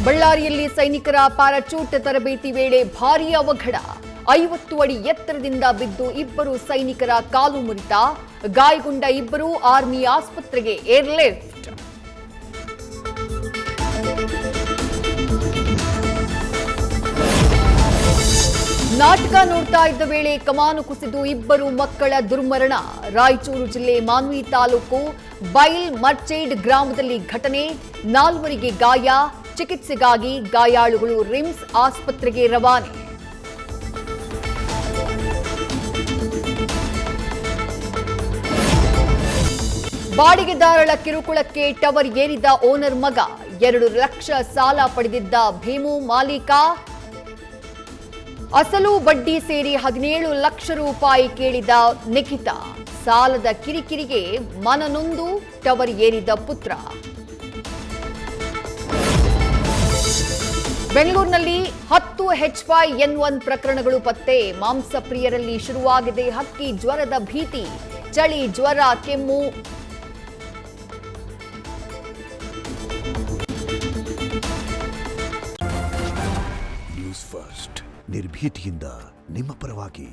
ಬಳ್ಳಾರಿಯಲ್ಲಿ ಸೈನಿಕರ ಪ್ಯಾರಾಚೂಟ್ ತರಬೇತಿ ವೇಳೆ ಭಾರೀ ಅವಘಡ. 50 ಅಡಿ ಎತ್ತರದಿಂದ ಬಿದ್ದು ಇಬ್ಬರು ಸೈನಿಕರ ಕಾಲು ಮುರಿತ. ಗಾಯಗೊಂಡ ಇಬ್ಬರು ಆರ್ಮಿ ಆಸ್ಪತ್ರೆಗೆ ಏರ್ಲಿಫ್ಟ್. ನಾಟಕ ನೋಡ್ತಾ ಇದ್ದ ವೇಳೆ ಕಮಾನು ಕುಸಿದು ಇಬ್ಬರು ಮಕ್ಕಳ ದುರ್ಮರಣ. ರಾಯಚೂರು ಜಿಲ್ಲೆ ಮಾನ್ವಿ ತಾಲೂಕು ಬೈಲ್ ಮರ್ಚೇಡ್ ಗ್ರಾಮದಲ್ಲಿ ಘಟನೆ. 4 ಗಾಯ. ಚಿಕಿತ್ಸೆಗಾಗಿ ಗಾಯಾಳುಗಳು ರಿಮ್ಸ್ ಆಸ್ಪತ್ರೆಗೆ ರವಾನೆ. ಬಾಡಿಗೆದಾರರ ಕಿರುಕುಳಕ್ಕೆ ಟವರ್ ಏರಿದ ಓನರ್ ಮಗ. 2 ಲಕ್ಷ ಸಾಲ ಪಡೆದಿದ್ದ ಭೀಮು ಮಾಲೀಕ. ಅಸಲು ಬಡ್ಡಿ ಸೇರಿ 17 ಲಕ್ಷ ರೂಪಾಯಿ ಕೇಳಿದ ನಿಖಿತ. ಸಾಲದ ಕಿರಿಕಿರಿಗೆ ಮನನೊಂದು ಟವರ್ ಏರಿದ ಪುತ್ರ. ಬೆಂಗಳೂರಿನಲ್ಲಿ 10 H5N1 ಪ್ರಕರಣಗಳು ಪತ್ತೆ. ಮಾಂಸ ಪ್ರಿಯರಲ್ಲಿ ಶುರುವಾಗಿದೆ ಹಕ್ಕಿ ಜ್ವರದ ಭೀತಿ. ಚಳಿ, ಜ್ವರ, ಕೆಮ್ಮು. ನ್ಯೂಸ್ ಫಸ್ಟ್ ನಿರ್ಭೀತಿಯಿಂದ ನಿಮ್ಮ ಪರವಾಗಿ.